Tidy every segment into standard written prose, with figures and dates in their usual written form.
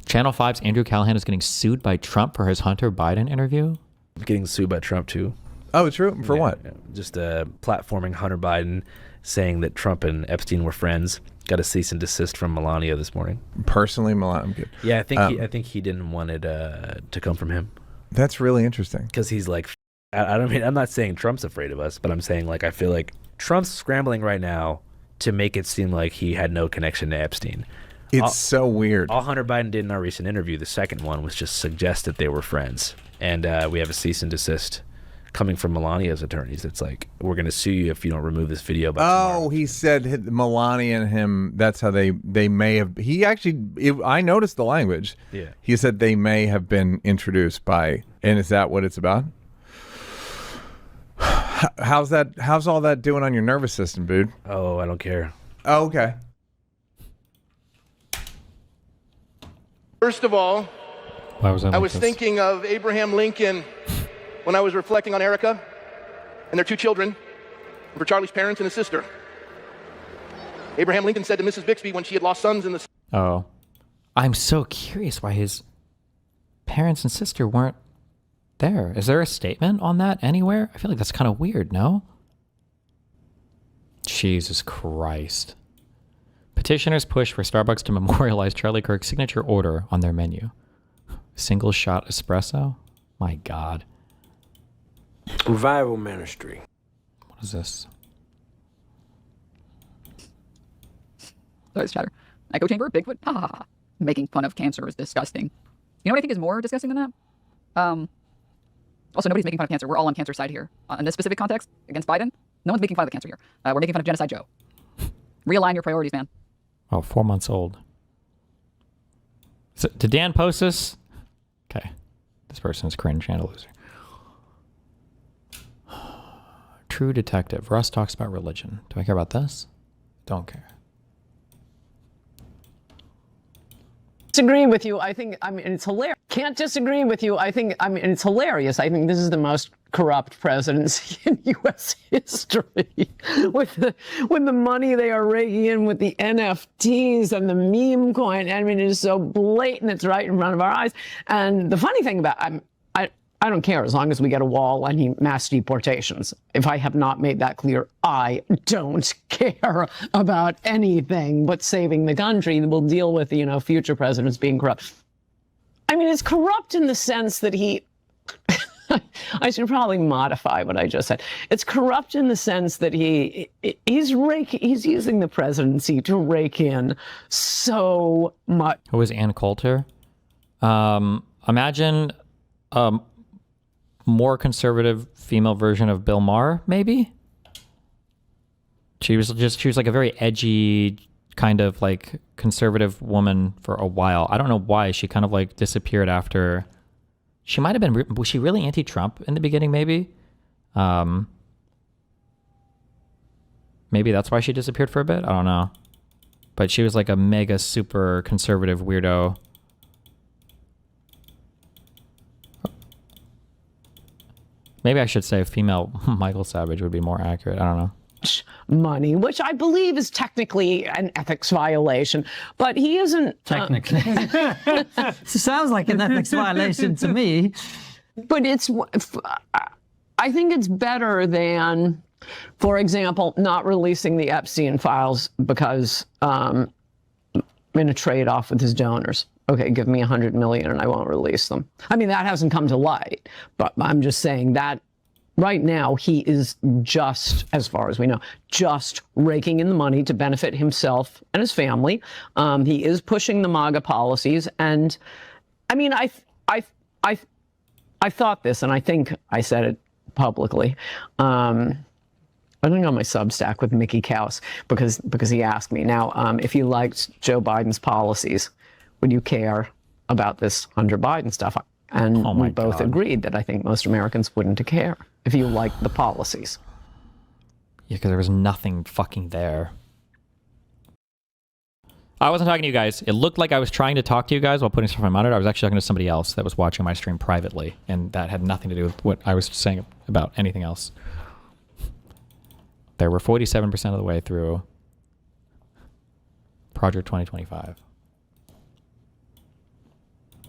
Channel 5's Andrew Callahan is getting sued by Trump for his Hunter Biden interview. Getting sued by Trump too. Oh, true. For what? Just platforming Hunter Biden, saying that Trump and Epstein were friends. Got a cease and desist from Melania this morning. Personally, Melania. Yeah, I think he didn't want it to come from him. That's really interesting. Because he's like, I'm not saying Trump's afraid of us, but I'm saying like I feel like Trump's scrambling right now to make it seem like he had no connection to Epstein. It's so weird. All Hunter Biden did in our recent interview, the second one, was just suggest that they were friends. And we have a cease and desist coming from Melania's attorneys. It's like, we're going to sue you if you don't remove this video by tomorrow. He said Melania and him, that's how they may have, I noticed the language. Yeah. He said they may have been introduced by, and is that what it's about? How's all that doing on your nervous system, dude? Oh, I don't care. Oh, okay. First of all, Why was I was thinking of Abraham Lincoln when I was reflecting on Erica and their 2 children, and for Charlie's parents and his sister. Abraham Lincoln said to Mrs. Bixby when she had lost sons in the... Oh. I'm so curious why his parents and sister weren't there. Is there a statement on that anywhere? I feel like that's kind of weird, no? Jesus Christ. Petitioners push for Starbucks to memorialize Charlie Kirk's signature order on their menu. Single shot espresso? My God. Revival ministry. What is this? So it's chatter. Echo chamber, Bigfoot, ha ha ha. Making fun of cancer is disgusting. You know what I think is more disgusting than that? Also, nobody's making fun of cancer. We're all on cancer side here. In this specific context, against Biden, no one's making fun of the cancer here. We're making fun of Genocide Joe. Realign your priorities, man. Oh, 4 months old. So, did Dan post this? Okay. This person is cringe and a loser. True Detective. Russ talks about religion. Do I care about this? Don't care. Disagree with you. I think, it's hilarious. Can't disagree with you. It's hilarious. I think this is the most corrupt presidency in U.S. history. with the money they are raking in with the NFTs and the meme coin. It is so blatant. It's right in front of our eyes. And the funny thing about I don't care as long as we get a wall and mass deportations. If I have not made that clear, I don't care about anything but saving the country. We'll deal with, future presidents being corrupt. It's corrupt in the sense that I should probably modify what I just said. It's corrupt in the sense that he's using the presidency to rake in so much. Who is Ann Coulter? Imagine more conservative female version of Bill Maher, maybe. She was like a very edgy kind of like conservative woman for a while. I don't know why she kind of like disappeared after. She might have been. Was she really anti-Trump in the beginning? Maybe. Maybe that's why she disappeared for a bit. I don't know. But she was like a mega super conservative weirdo. Maybe I should say female Michael Savage would be more accurate. I don't know. Money, which I believe is technically an ethics violation, but he isn't... Technically. Sounds like an ethics violation to me. But I think it's better than, for example, not releasing the Epstein files because in a trade-off with his donors. Okay, give me $100 million and I won't release them. That hasn't come to light, but I'm just saying that right now he is just, as far as we know, just raking in the money to benefit himself and his family. He is pushing the MAGA policies, and I thought this, and I think I said it publicly. I think on my Substack with Mickey Kaus because he asked me now if you liked Joe Biden's policies. Would you care about this Hunter Biden stuff? And we both agreed that I think most Americans wouldn't care if you liked the policies. Yeah, because there was nothing fucking there. I wasn't talking to you guys. It looked like I was trying to talk to you guys while putting stuff on my monitor. I was actually talking to somebody else that was watching my stream privately, and that had nothing to do with what I was saying about anything else. They were 47% of the way through Project 2025.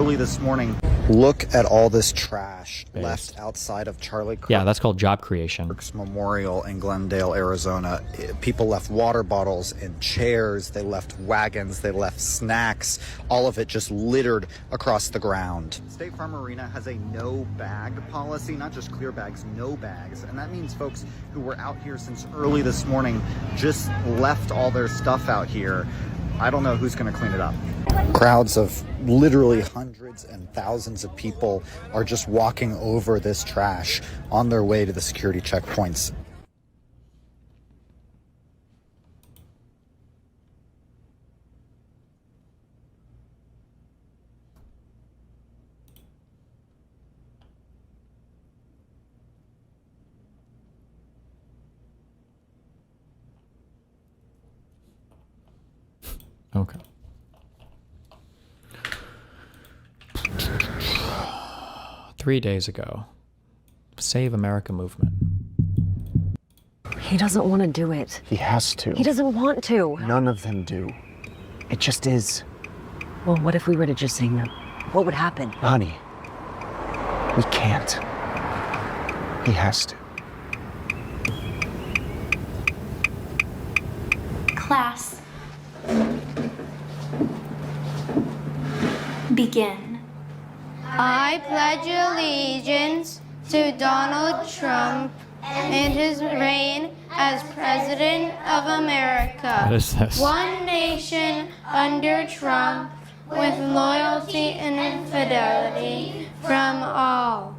early this morning. Look at all this trash left outside of Charlie Kirk's Yeah, that's called job creation. Memorial in Glendale, Arizona. People left water bottles and chairs. They left wagons. They left snacks. All of it just littered across the ground. State Farm Arena has a no bag policy, not just clear bags, no bags. And that means folks who were out here since early this morning just left all their stuff out here. I don't know who's going to clean it up. Crowds of literally hundreds and thousands of people are just walking over this trash on their way to the security checkpoints. Okay. Three days ago, Save America movement. He doesn't want to do it. He has to. He doesn't want to. None of them do. It just is. Well, what if we were to just say no? What would happen? Honey, we can't. He has to. Class. Begin. I pledge allegiance to Donald Trump and his reign as President of America. What is this? One nation under Trump with loyalty and fidelity from all.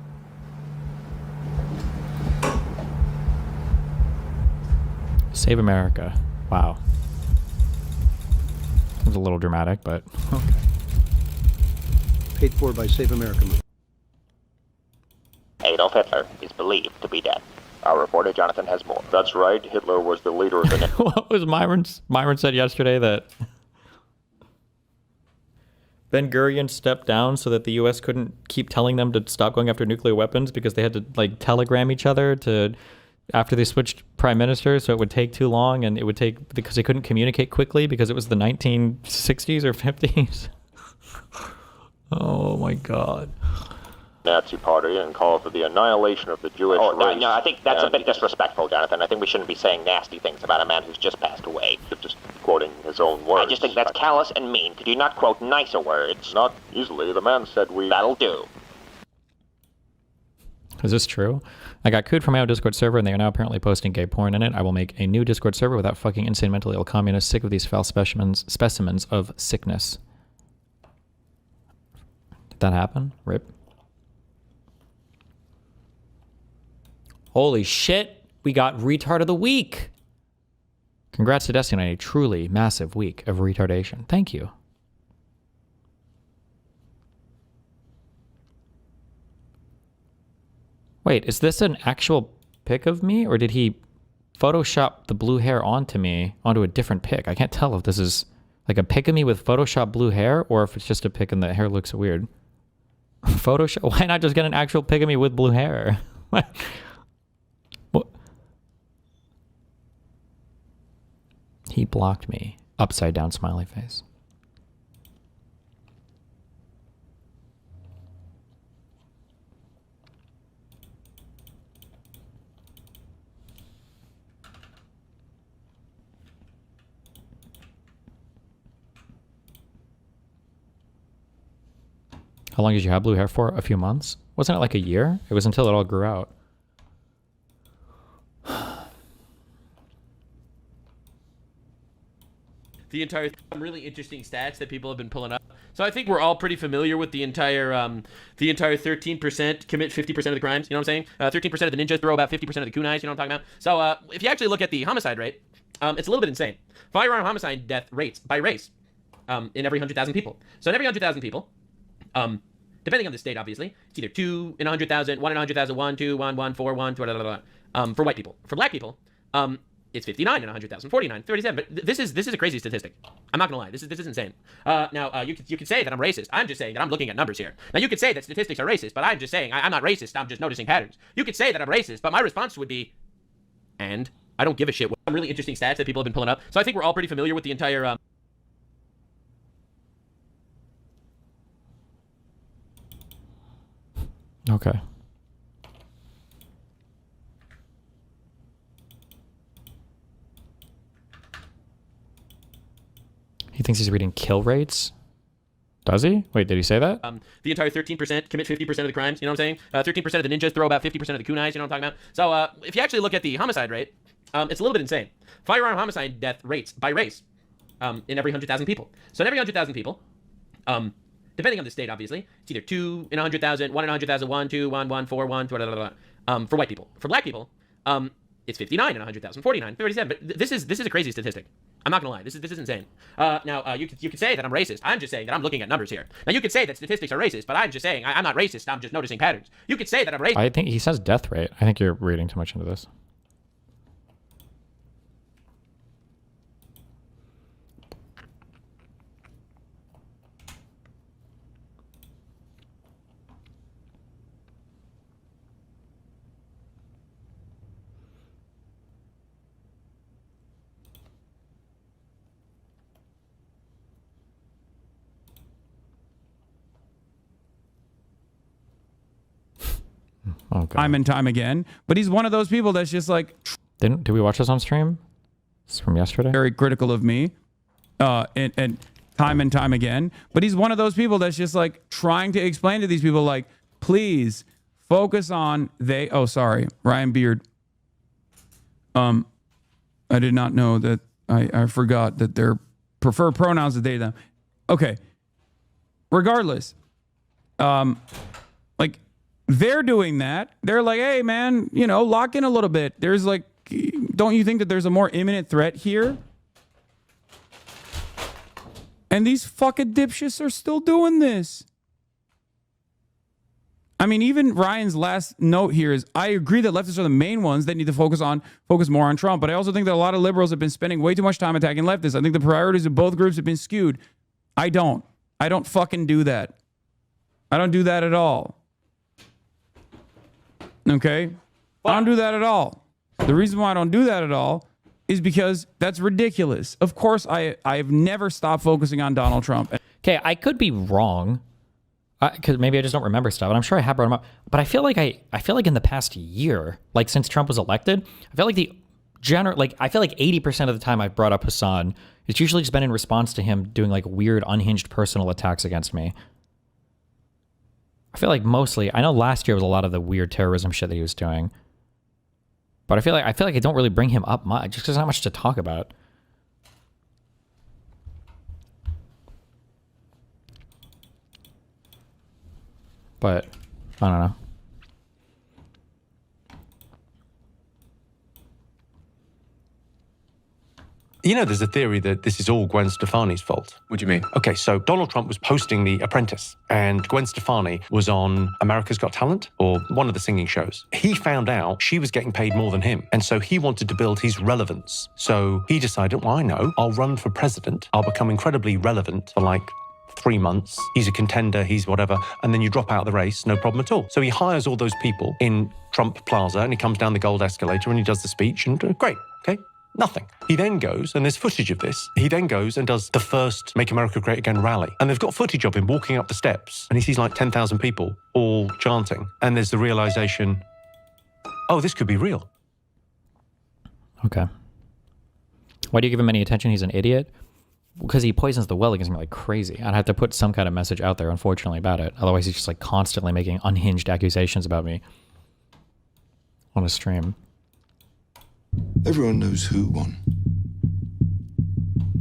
Save America. Wow. It was a little dramatic, but okay. Paid for by Save America. Adolf Hitler is believed to be dead. Our reporter Jonathan has more. That's right. Hitler was the leader of the... What was Myron said yesterday that Ben Gurion stepped down so that the U.S. couldn't keep telling them to stop going after nuclear weapons because they had to like telegram each other to after they switched prime minister, so it would take too long, and it would take because they couldn't communicate quickly because it was the 1960s or 50s. Oh my God. Nazi Party and call for the annihilation of the Jewish race. No, I think that's a bit disrespectful, Jonathan. I think we shouldn't be saying nasty things about a man who's just passed away. Just quoting his own words. I just think that's callous and mean. Could you not quote nicer words? Not easily. The man said we... That'll do. Is this true? I got cooed from my own Discord server, and they are now apparently posting gay porn in it. I will make a new Discord server without fucking insane mentally ill communists sick of these foul specimens of sickness. Did that happen? Rip. Holy shit, we got Retard of the Week. Congrats to Destiny on a truly massive week of retardation. Thank you. Wait, is this an actual pic of me, or did he Photoshop the blue hair onto a different pic? I can't tell if this is like a pic of me with Photoshop blue hair, or if it's just a pic and the hair looks weird. Photoshop? Why not just get an actual pic of me with blue hair? What? He blocked me. Upside down smiley face. How long did you have blue hair for? A few months? Wasn't it like a year? It was until it all grew out. The entire really interesting stats that people have been pulling up. So I think we're all pretty familiar with the entire 13% commit 50% of the crimes. You know what I'm saying? 13% of the ninjas throw about 50% of the kunais. You know what I'm talking about? So if you actually look at the homicide rate, it's a little bit insane. Firearm homicide death rates by race in every 100,000 people. So in every 100,000 people, depending on the state, obviously, it's either 2 in 100,000, 1 in 100,000, 1, 2, 1, 1, 4, 1, 2, blah, blah, blah. For white people. For black people, it's 59 in 100,000, 49, 37. But this is a crazy statistic. I'm not gonna lie. This is insane. Now you could say that I'm racist. I'm just saying that I'm looking at numbers here. Now you could say that statistics are racist, but I'm just saying I'm not racist. I'm just noticing patterns. You could say that I'm racist, but my response would be, and I don't give a shit. Some really interesting stats that people have been pulling up. So I think we're all pretty familiar with the entire. Okay. He thinks he's reading kill rates. Does he? Wait, did he say that? The entire 13% commit 50% of the crimes. You know what I'm saying? 13% of the ninjas throw about 50% of the kunais. You know what I'm talking about? So if you actually look at the homicide rate, it's a little bit insane. Firearm homicide death rates by race in every 100,000 people. So in every 100,000 people, depending on the state, obviously, it's either 2 in 100,000, 1 in 100,000, 1, 2, 1, 1, 4, 1, blah, blah, blah, blah. For white people. For black people, it's 59 in 100,000, 49, 37. But this is a crazy statistic. I'm not gonna lie. This is insane. Now you could say that I'm racist. I'm just saying that I'm looking at numbers here. Now you could say that statistics are racist, but I'm just saying I'm not racist. I'm just noticing patterns. You could say that I'm racist. I think he says death rate. I think you're reading too much into this. Okay. Time and time again. But he's one of those people that's just like... Did we watch this on stream? This is from yesterday? Very critical of me. And time and time again. But he's one of those people that's just like trying to explain to these people like, please focus on they... Oh, sorry. Ryan Beard. I did not know that... I forgot that their preferred pronouns are they, them. Okay. Regardless. Like... They're doing that. They're like, hey, man, you know, lock in a little bit. There's like, don't you think that there's a more imminent threat here? And these fucking dipshits are still doing this. I mean, even Ryan's last note here is, I agree that leftists are the main ones that need to focus more on Trump. But I also think that a lot of liberals have been spending way too much time attacking leftists. I think the priorities of both groups have been skewed. I don't fucking do that. I don't do that at all. Okay? I don't do that at all. The reason why I don't do that at all is because that's ridiculous. Of course, I've never stopped focusing on Donald Trump. Okay, I could be wrong. Because maybe I just don't remember stuff, and I'm sure I have brought him up. But I feel like in the past year, like since Trump was elected, I feel like I feel like 80% of the time I've brought up Hassan, it's usually just been in response to him doing like weird, unhinged personal attacks against me. I feel like mostly, I know last year was a lot of the weird terrorism shit that he was doing. But I feel like I don't really bring him up much, just because there's not much to talk about. But, I don't know. You know, there's a theory that this is all Gwen Stefani's fault. What do you mean? Okay, so Donald Trump was hosting The Apprentice, and Gwen Stefani was on America's Got Talent, or one of the singing shows. He found out she was getting paid more than him, and so he wanted to build his relevance. So he decided, well, I know, I'll run for president. I'll become incredibly relevant for like 3 months. He's a contender, he's whatever, and then you drop out of the race, no problem at all. So he hires all those people in Trump Plaza, and he comes down the gold escalator, and he does the speech, and great, okay? Nothing. He then goes, and there's footage of this, he then goes and does the first Make America Great Again rally. And they've got footage of him walking up the steps, and he sees like 10,000 people all chanting. And there's the realization, oh, this could be real. Okay. Why do you give him any attention? He's an idiot? Because he poisons the well against me like crazy. I'd have to put some kind of message out there, unfortunately, about it. Otherwise, he's just like constantly making unhinged accusations about me on a stream. Everyone knows who won,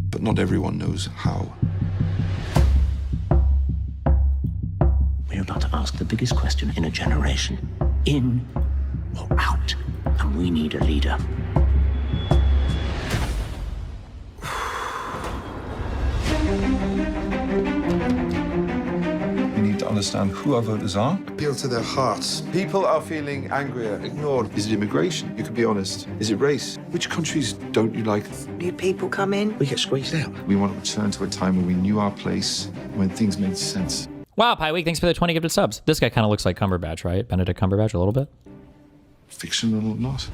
but not everyone knows how. We're about to ask the biggest question in a generation. In or out? And we need a leader. We need to understand who our voters are. Appeal to their hearts. People are feeling angrier, ignored. Is it immigration? You could be honest. Is it race? Which countries don't you like? New people come in, we get squeezed out. We want to return to a time when we knew our place, when things made sense. Wow, Pie Week, thanks for the 20 gifted subs. This guy kind of looks like Cumberbatch, right? Benedict Cumberbatch, a little bit. Fictional or not.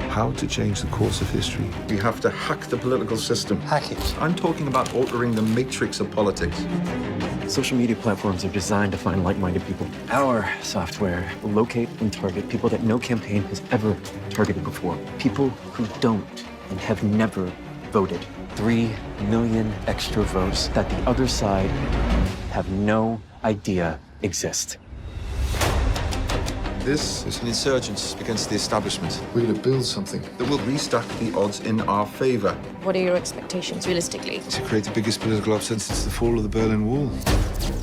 How to change the course of history. We have to hack the political system. Hack it. I'm talking about altering the matrix of politics. Social media platforms are designed to find like-minded people. Our software will locate and target people that no campaign has ever targeted before. People who don't and have never voted. 3 million extra votes that the other side have no idea exist. This is an insurgence against the establishment. We're going to build something that will restack the odds in our favor. What are your expectations, realistically? To create the biggest political upset since the fall of the Berlin Wall.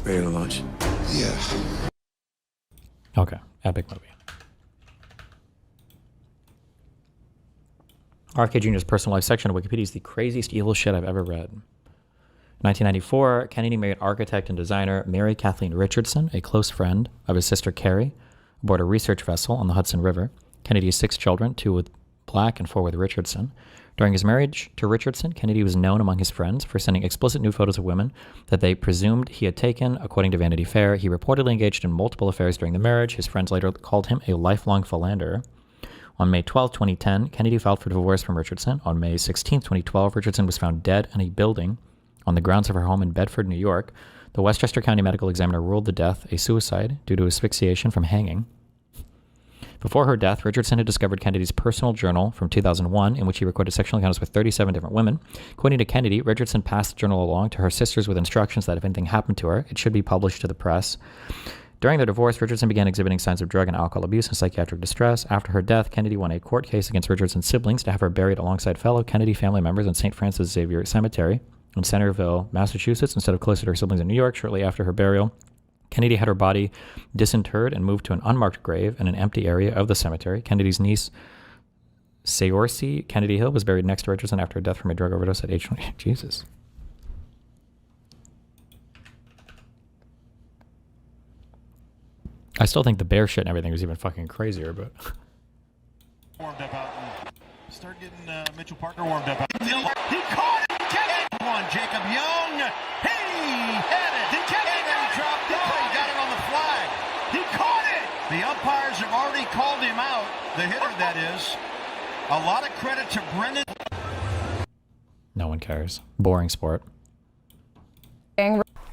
Ready to launch? Yeah. Okay, epic movie. RK Jr.'s personal life section of Wikipedia is the craziest evil shit I've ever read. In 1994, Kennedy married architect and designer Mary Kathleen Richardson, a close friend of his sister Carrie, aboard a research vessel on the Hudson River. Kennedy has 6 children, 2 with Black and 4 with Richardson. During his marriage to Richardson, Kennedy was known among his friends for sending explicit nude photos of women that they presumed he had taken. According to Vanity Fair, he reportedly engaged in multiple affairs during the marriage. His friends later called him a lifelong philanderer. On May 12, 2010, Kennedy filed for divorce from Richardson. On May 16, 2012, Richardson was found dead in a building on the grounds of her home in Bedford, New York. The Westchester County Medical Examiner ruled the death a suicide due to asphyxiation from hanging. Before her death, Richardson had discovered Kennedy's personal journal from 2001, in which he recorded sexual encounters with 37 different women. According to Kennedy, Richardson passed the journal along to her sisters with instructions that if anything happened to her, it should be published to the press. During their divorce, Richardson began exhibiting signs of drug and alcohol abuse and psychiatric distress. After her death, Kennedy won a court case against Richardson's siblings to have her buried alongside fellow Kennedy family members in St. Francis Xavier Cemetery in Centerville, Massachusetts, instead of closer to her siblings in New York. Shortly after her burial, Kennedy had her body disinterred and moved to an unmarked grave in an empty area of the cemetery. Kennedy's niece, Saoirse Kennedy Hill, was buried next to Richardson after her death from a drug overdose at age 20. Jesus. I still think the bear shit and everything was even fucking crazier, but... Warmed up out. Start getting Mitchell Parker warmed up out. He caught it! Get one, Jacob Young! He had it! He dropped it! He got it on the flag! He caught it! The umpires have already called him out. The hitter, that is. A lot of credit to Brendan. No one cares. Boring sport.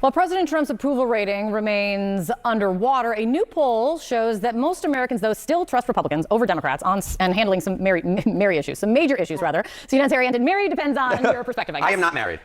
While President Trump's approval rating remains underwater, a new poll shows that most Americans, though, still trust Republicans over Democrats on and handling some Mary issues, some major issues, rather. So, Harry, and Mary depends on your perspective, I guess. I am not married.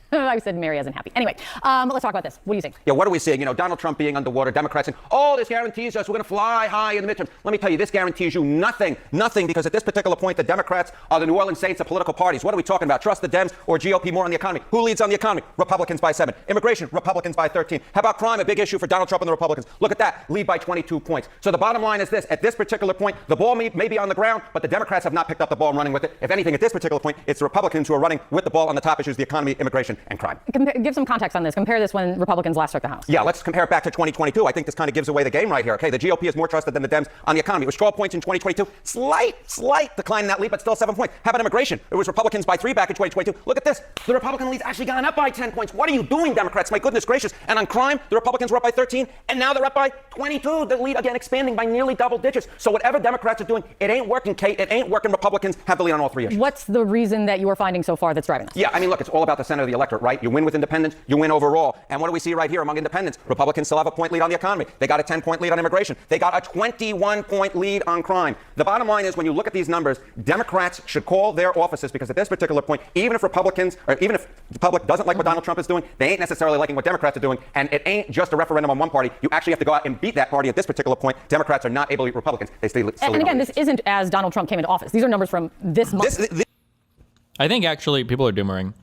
I said Mary as in happy. Anyway, let's talk about this. What do you think? Yeah, what are we seeing? Donald Trump being underwater, Democrats saying, oh, this guarantees us we're going to fly high in the midterm. Let me tell you, this guarantees you nothing, because at this particular point, the Democrats are the New Orleans Saints of political parties. What are we talking about? Trust the Dems or GOP more on the economy? Who leads on the economy? Republicans by 7. Immigration, Republicans by 13. How about crime? A big issue for Donald Trump and the Republicans. Look at that, lead by 22 points. So the bottom line is this. At this particular point, the ball may be on the ground, but the Democrats have not picked up the ball and running with it. If anything, at this particular point, it's the Republicans who are running with the ball on the top issues, the economy, immigration, and crime. Give some context on this. Compare this when Republicans last took the House. Yeah, let's compare it back to 2022. I think this kind of gives away the game right here. Okay, the GOP is more trusted than the Dems on the economy. It was 12 points in 2022. Slight decline in that lead, but still 7 points. How about immigration? It was Republicans by 3 back in 2022. Look at this. The Republican lead's actually gone up by 10 points. What are you doing, Democrats? My goodness gracious. And on crime, the Republicans were up by 13, and now they're up by 22. The lead, again, expanding by nearly double digits. So whatever Democrats are doing, it ain't working, Kate. It ain't working. Republicans have the lead on all 3 issues. What's the reason that you are finding so far that's driving this? Yeah, I mean, look, it's all about the center of the electorate, right? You win with independents, you win overall. And what do we see right here among independents? Republicans still have a point lead on the economy. They got a 10-point lead on immigration. They got a 21-point lead on crime. The bottom line is, when you look at these numbers, Democrats should call their offices, because at this particular point, even if Republicans, or even if the public doesn't like what Donald Trump is doing, they ain't necessarily liking what Democrats are doing. And it ain't just a referendum on one party. You actually have to go out and beat that party. At this particular point, Democrats are not able to beat Republicans. They still and again, this isn't as Donald Trump came into office. These are numbers from this month. I think actually people are doomering.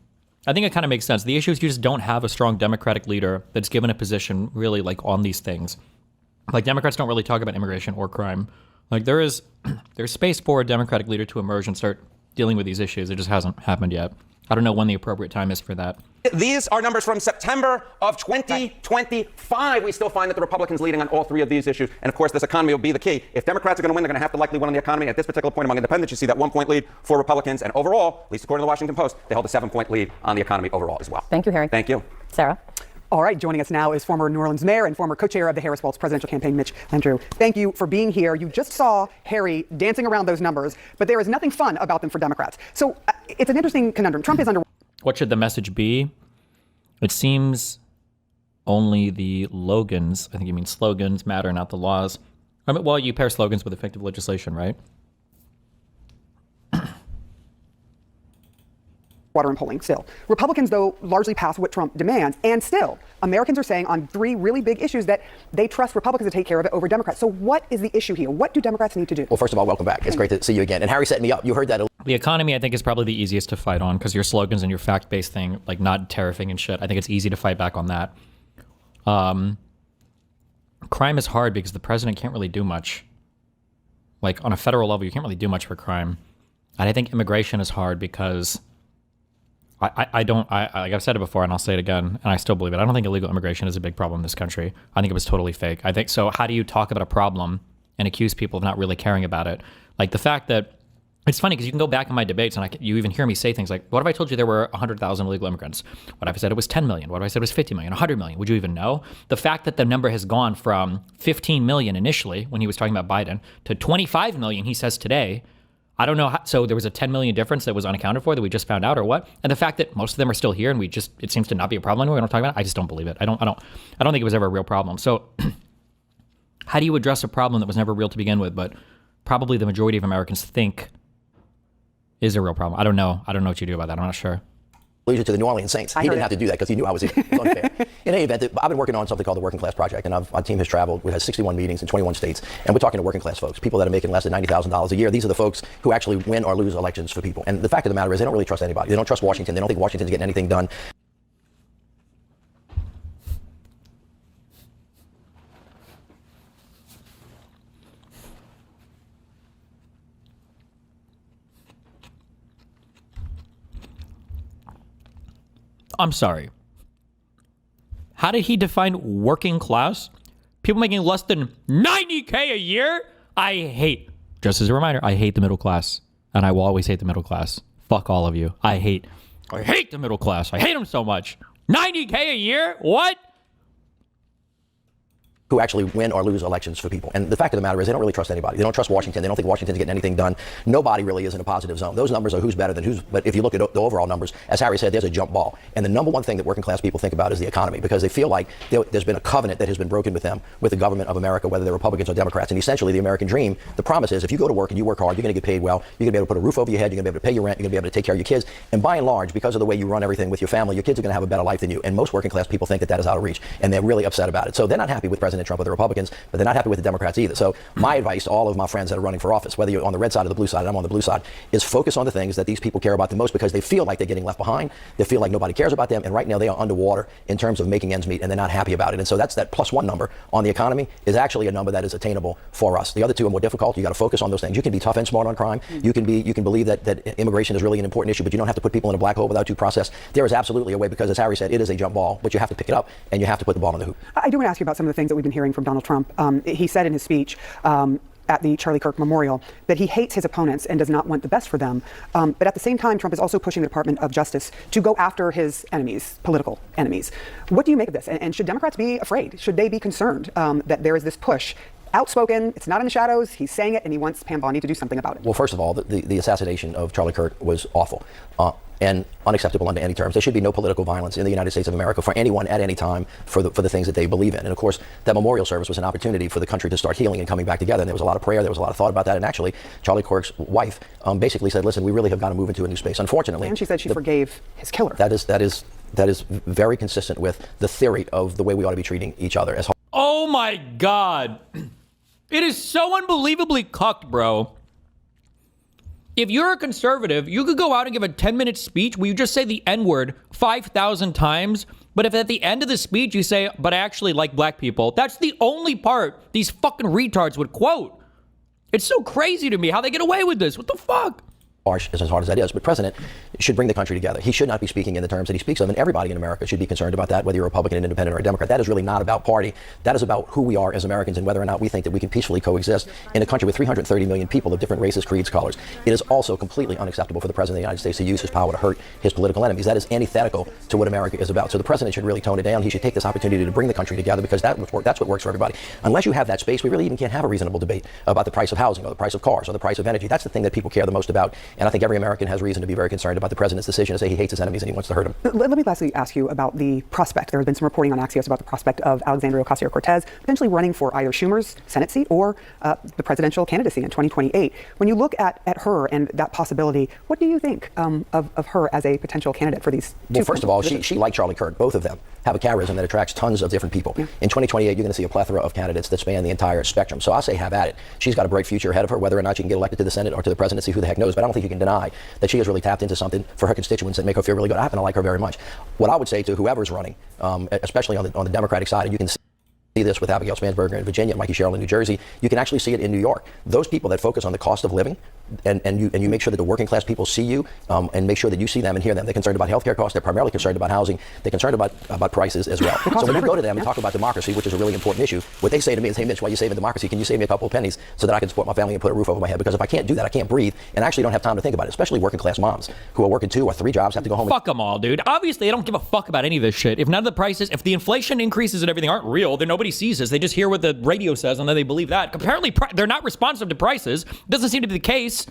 I think it kind of makes sense. The issue is you just don't have a strong Democratic leader that's given a position really like on these things. Like Democrats don't really talk about immigration or crime. Like there's space for a Democratic leader to emerge and start dealing with these issues. It just hasn't happened yet. I don't know when the appropriate time is for that. These are numbers from September of 2025. We still find that the Republicans leading on all 3 of these issues. And of course, this economy will be the key. If Democrats are going to win, they're going to have to likely win on the economy. At this particular point among independents, you see that 1-point lead for Republicans. And overall, at least according to the Washington Post, they hold a 7-point lead on the economy overall as well. Thank you, Harry. Thank you. Sarah. All right, joining us now is former New Orleans mayor and former co-chair of the Harris-Walz presidential campaign, Mitch Landrieu. Thank you for being here. You just saw Harry dancing around those numbers, but there is nothing fun about them for Democrats. So it's an interesting conundrum. Trump is under... What should the message be? It seems only the Logans, I think you mean slogans, matter, not the laws. I mean, well, you pair slogans with effective legislation, right? Water and polling still. Republicans, though, largely pass what Trump demands. And still, Americans are saying on 3 really big issues that they trust Republicans to take care of it over Democrats. So what is the issue here? What do Democrats need to do? Well, first of all, welcome back. It's great to see you again. And Harry set me up. You heard that. The economy, I think, is probably the easiest to fight on because your slogans and your fact-based thing, like not tariffing and shit, I think it's easy to fight back on that. Crime is hard because the president can't really do much. Like on a federal level, you can't really do much for crime. And I think immigration is hard because like I've said it before and I'll say it again, and I still believe it. I don't think illegal immigration is a big problem in this country. I think it was totally fake. I think so. How do you talk about a problem and accuse people of not really caring about it? Like the fact that it's funny because you can go back in my debates and you even hear me say things like, what if I told you there were 100,000 illegal immigrants? What if I said it was 10 million? What if I said it was 50 million, 100 million? Would you even know? The fact that the number has gone from 15 million initially when he was talking about Biden to 25 million, he says today, I don't know how, so there was a 10 million difference that was unaccounted for that we just found out or what? And the fact that most of them are still here and it seems to not be a problem anymore. We don't talk about it. I just don't believe it. I don't think it was ever a real problem. So how do you address a problem that was never real to begin with, but probably the majority of Americans think is a real problem? I don't know what you do about that. I'm not sure. Allusion to the New Orleans Saints. He didn't have to do that because he knew I was here. It was unfair. In any event, I've been working on something called the Working Class Project, and our team has traveled. We've had 61 meetings in 21 states, and we're talking to working class folks, people that are making less than $90,000 a year. These are the folks who actually win or lose elections for people. And the fact of the matter is they don't really trust anybody. They don't trust Washington. They don't think Washington's getting anything done. I'm sorry. How did he define working class? People making less than $90K a year? Just as a reminder, I hate the middle class. And I will always hate the middle class. Fuck all of you. I hate the middle class. I hate them so much. $90K a year? What? Who actually win or lose elections for people. And the fact of the matter is they don't really trust anybody. They don't trust Washington. They don't think Washington's getting anything done. Nobody really is in a positive zone. Those numbers are who's better than who's, but if you look at the overall numbers, as Harry said, there's a jump ball. And the number one thing that working class people think about is the economy, because they feel like there's been a covenant that has been broken with them, with the government of America, whether they're Republicans or Democrats. And essentially the American dream, the promise is if you go to work and you work hard, you're going to get paid well, you're going to be able to put a roof over your head, you're going to be able to pay your rent, you're going to be able to take care of your kids. And by and large, because of the way you run everything with your family, your kids are going to have a better life than you. And most working class people think that is out of reach, and they're really upset about it. So they're not happy with President Trump or the Republicans, but they're not happy with the Democrats either. So my advice to all of my friends that are running for office, whether you're on the red side or the blue side, and I'm on the blue side, is focus on the things that these people care about the most, because they feel like they're getting left behind. They feel like nobody cares about them. And right now they are underwater in terms of making ends meet, and they're not happy about it. And so that's that +1 number on the economy is actually a number that is attainable for us. The other two are more difficult. You got to focus on those things. You can be tough and smart on crime. You can believe that immigration is really an important issue, but you don't have to put people in a black hole without due process. There is absolutely a way, because as Harry said, it is a jump ball, but you have to pick it up and you have to put the ball in the hoop. I do want to ask you about some of the things that we've been hearing from Donald Trump. He said in his speech at the Charlie Kirk Memorial that he hates his opponents and does not want the best for them. But at the same time, Trump is also pushing the Department of Justice to go after his enemies, political enemies. What do you make of this? And should Democrats be afraid? Should they be concerned that there is this push? Outspoken, it's not in the shadows, he's saying it, and he wants Pam Bondi to do something about it. Well, first of all, the assassination of Charlie Kirk was awful and unacceptable under any terms. There should be no political violence in the United States of America for anyone at any time for the things that they believe in. And of course, that memorial service was an opportunity for the country to start healing and coming back together. And there was a lot of prayer, there was a lot of thought about that. And actually, Charlie Kirk's wife basically said, listen, we really have got to move into a new space. Unfortunately. And she said she forgave his killer. That is very consistent with the theory of the way we ought to be treating each other. Oh my God. It is so unbelievably cucked, bro. If you're a conservative, you could go out and give a 10-minute speech where you just say the N-word 5,000 times, but if at the end of the speech you say, but I actually like black people, that's the only part these fucking retards would quote. It's so crazy to me how they get away with this. What the fuck? Harsh, as hard as that is, but President should bring the country together. He should not be speaking in the terms that he speaks of, and everybody in America should be concerned about that, whether you're a Republican, an Independent, or a Democrat. That is really not about party. That is about who we are as Americans and whether or not we think that we can peacefully coexist in a country with 330 million people of different races, creeds, colors. It is also completely unacceptable for the President of the United States to use his power to hurt his political enemies. That is antithetical to what America is about. So the President should really tone it down. He should take this opportunity to bring the country together, because that's what works for everybody. Unless you have that space, we really even can't have a reasonable debate about the price of housing or the price of cars or the price of energy. That's the thing that people care the most about And I think every American has reason to be very concerned about the president's decision to say he hates his enemies and he wants to hurt them. Let me lastly ask you about the prospect. There has been some reporting on Axios about the prospect of Alexandria Ocasio-Cortez potentially running for either Schumer's Senate seat or the presidential candidacy in 2028. When you look at her and that possibility, what do you think of her as a potential candidate for these two? Well, first of all, she like Charlie Kirk, both of them have a charisma that attracts tons of different people. Yeah. In 2028, you're going to see a plethora of candidates that span the entire spectrum. So I say have at it. She's got a bright future ahead of her. Whether or not she can get elected to the Senate or to the presidency, who the heck knows? But I don't think you can deny that she has really tapped into something for her constituents that make her feel really good. I happen to like her very much. What I would say to whoever's running, especially on the Democratic side, and you can see this with Abigail Spansberger in Virginia, Mikey Sherrill in New Jersey, you can actually see it in New York. Those people that focus on the cost of living, and you make sure that the working class people see you, and make sure that you see them and hear them. They're concerned about healthcare costs. They're primarily concerned about housing. They're concerned about prices as well. So when you go to them and talk about democracy, which is a really important issue, what they say to me is, hey Mitch, while you're saving democracy, can you save me a couple of pennies so that I can support my family and put a roof over my head? Because if I can't do that, I can't breathe, and I actually don't have time to think about it, especially working class moms who are working 2 or 3 jobs, have to go home. Fuck them all, dude. Obviously, they don't give a fuck about any of this shit. If none of the prices, if the inflation increases and everything aren't real, then nobody sees this. They just hear what the radio says and then they believe that. Apparently, they're not responsive to prices. Doesn't seem to be the case.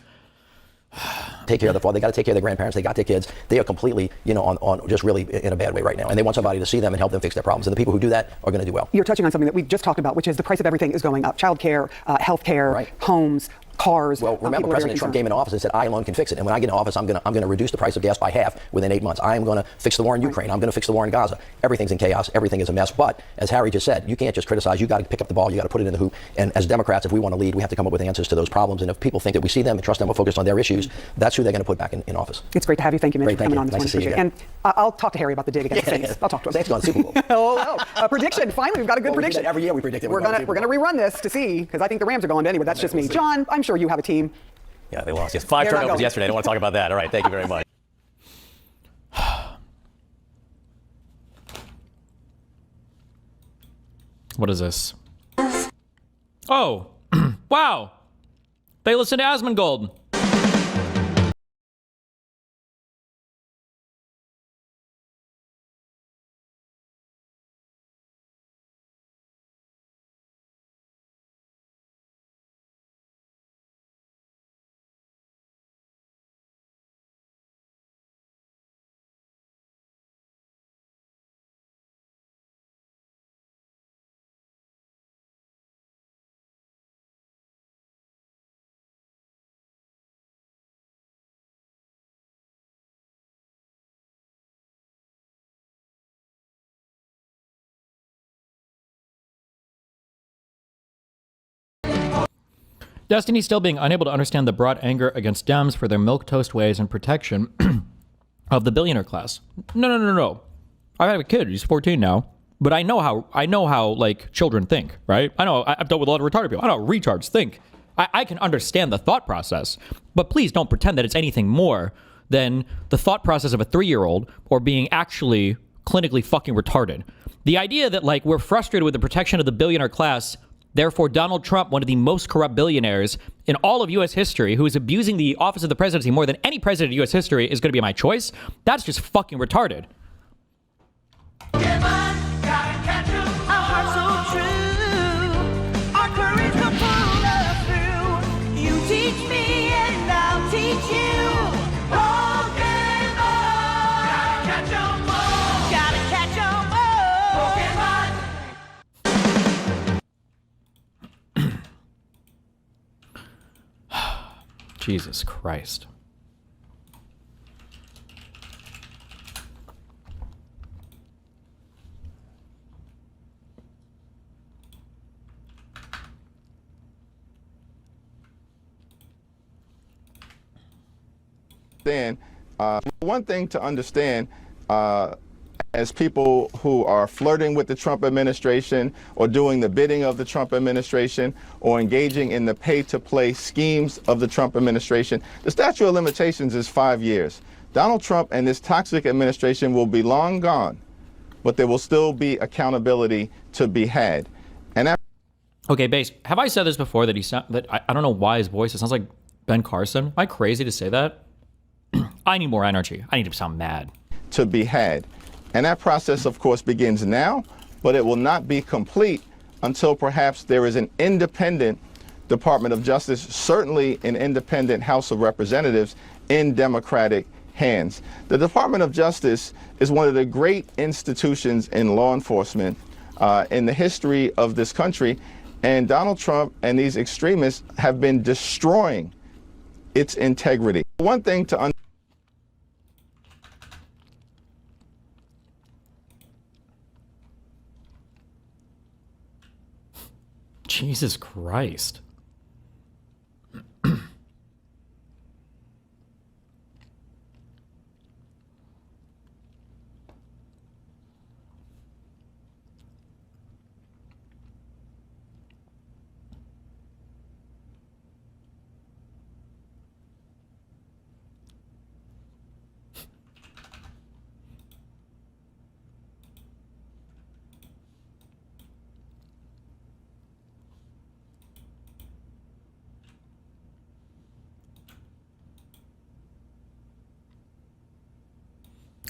Take care of the father. They got to take care of their grandparents. They got their kids. They are completely, on just really in a bad way right now. And they want somebody to see them and help them fix their problems. And the people who do that are going to do well. You're touching on something that we just talked about, which is the price of everything is going up. Childcare, healthcare, homes, cars. Well, remember, President Trump came into office and said, I alone can fix it. And when I get in office, I'm going to reduce the price of gas by half within 8 months. I'm going to fix the war in Ukraine. I'm going to fix the war in Gaza. Everything's in chaos. Everything is a mess. But as Harry just said, you can't just criticize. You got to pick up the ball. You got to put it in the hoop. And as Democrats, if we want to lead, we have to come up with answers to those problems. And if people think that we see them and trust them, we're focused on their issues, that's who they're going to put back in office. It's great to have you. Thank you, Mitch, Great, for coming you. on this Nice morning. to see you And I'll talk to Harry about the dig against the Saints. I'll talk to him. Saints going to Super Bowl. Prediction. Finally, we've got a good prediction. Every year we predict it. We're gonna rerun this to see, because I think the Rams are going to anyway. That's just me. John, I'm sure you have a team. Yeah, they lost. Yes, 5 turnovers yesterday. I don't want to talk about that. All right, thank you very much. What is this? Oh, wow. They listen to Asmongold. Destiny's still being unable to understand the broad anger against Dems for their milquetoast ways and protection of the billionaire class. No. I have a kid. He's 14 now. But I know how like children think, right? I've dealt with a lot of retarded people. I know how retards think. I can understand the thought process, but please don't pretend that it's anything more than the thought process of a 3-year-old or being actually clinically fucking retarded. The idea that like we're frustrated with the protection of the billionaire class, therefore Donald Trump, one of the most corrupt billionaires in all of U.S. history, who is abusing the office of the presidency more than any president in U.S. history, is going to be my choice. That's just fucking retarded. Jesus Christ. One thing to understand, as people who are flirting with the Trump administration or doing the bidding of the Trump administration or engaging in the pay-to-play schemes of the Trump administration, the statute of limitations is 5 years. Donald Trump and this toxic administration will be long gone, but there will still be accountability to be had. And okay, Base, have I said this before that I don't know why his voice, it sounds like Ben Carson? Am I crazy to say that? I need more energy. I need to sound mad. To be had. And that process, of course, begins now, but it will not be complete until perhaps there is an independent Department of Justice, certainly an independent House of Representatives, in Democratic hands. The Department of Justice is one of the great institutions in law enforcement in the history of this country, and Donald Trump and these extremists have been destroying its integrity. One thing to Jesus Christ.